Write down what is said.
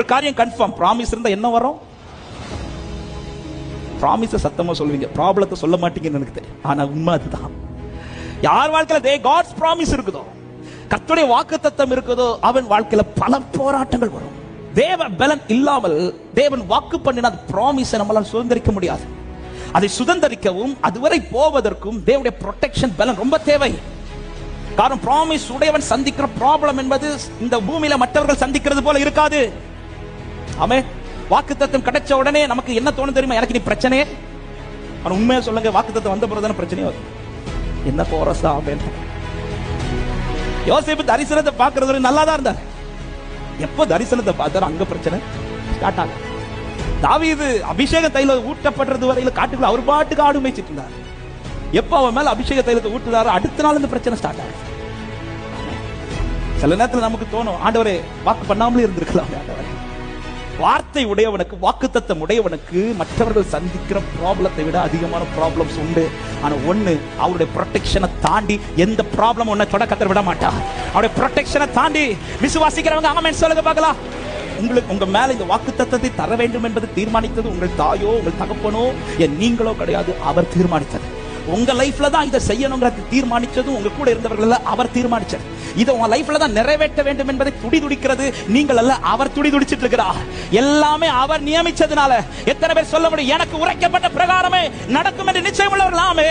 ஒரு காரியம் confirm, promise இருந்தா என்ன வரும்? ப்ராமிஸ சத்தமா சொல்லுவீங்க, ப்ராப்ளத்தை சொல்ல மாட்டீங்கன்னு எனக்கு தெரியும். ஆனா உண்மை அதுதான். யார் வாழ்க்கையில காட்ஸ் ப்ராமிஸ் இருக்குதோ, கர்த்தருடைய வாக்குத்தத்தம் இருக்குதோ, அவன் வாழ்க்கையில பல போராட்டங்கள் வரும். தேவ பலன் இல்லாமல் தேவன் வாக்கு பண்ணின அந்த ப்ராமிஸை நம்மளால சுதந்திரிக்க முடியாது. அதை சுதந்திரிக்கவும் அதுவரை போவதற்கும் தேவனுடைய ப்ரொடெக்ஷன் பலன் ரொம்ப தேவை. காரணம், ப்ராமிஸ் உடையவன் சந்திக்கிற ப்ராப்ளம் என்பது இந்த பூமியில மற்றவர்கள் சந்திக்கிறது போல இருக்காது. ஆமென். வாக்குத்தத்தம் கிடைச்ச உடனே நமக்கு என்ன தோணும் தெரியுமா? எனக்கு நீ பிரச்சனையே. ஆனா உண்மையா சொல்லுங்க, வாக்குத்தத்தம் வந்த பிறகு தானே பிரச்சனையே வரும். என்ன கோரஸா? ஆமென். யோசேப்பு தரிசனத்தை பார்க்கிறது நல்லா தான் இருந்தார். எப்போ தரிசனத்தை பார்த்தாரு அங்க பிரச்சனை ஸ்டார்ட் ஆகும். தாவீது அபிஷேக தைலம் ஊட்டப்படுறது வரையில காட்டுக்குள்ள அவர் பாட்டுக்கு ஆடு மேய்ச்சிட்டு இருந்தார். எப்போ அவன் மேல அபிஷேக தைலத்தை ஊட்டுறாரு, அடுத்த நாள் இந்த பிரச்சனை ஸ்டார்ட் ஆகும். சில நேரத்தில் நமக்கு தோணும், ஆண்டவரே வாக்கு பண்ணாமலே இருந்திருக்கலாம். ஆண்டவரே, வார்த்தை உடையவனுக்கு, வாக்குத்தத்தம் உடையவனுக்கு மற்றவர்கள் சந்திக்கிற ப்ராப்ளத்தை விட அதிகமான ப்ராப்ளம்ஸ் உண்டு. ஆனா ஒண்ணு, அவருடைய ப்ரொடெக்ஷனை தாண்டி எந்த ப்ராப்ளம் ஒன்ன தொட கத்தர் விட மாட்டா. அவருடைய ப்ரொடெக்ஷனை தாண்டி விசுவாசிக்கிறவங்க ஆமென் சொல்லுங்க பார்க்கலாம். உங்களுக்கு உங்க மேல இந்த வாக்குத்தத்தத்தை தர வேண்டும் என்பது தீர்மானித்தது உங்கள் தாயோ உங்கள் தகப்பனோ நீங்களோ கிடையாது, அவர் தீர்மானித்தது. உங்க லைஃப்ல தான் இதை செய்யணுங்கிறது தீர்மானிச்சதும் உங்க கூட இருந்தவர்கள் அவர் தீர்மானிச்சார். இதை உங்க லைஃப்ல தான் நிறைவேற்ற வேண்டும் என்பதை துடிதுடிக்கிறது நீங்கள் அல்ல, அவர் துடிதுடிச்சிட்டு இருக்கிறார். எல்லாமே அவர் நியமிச்சதுனால எத்தனை பேர் சொல்ல முடியும், எனக்கு உரைக்கப்பட்ட பிரகாரமே நடக்கும் என்று நிச்சயம் உள்ளவர்களாமே.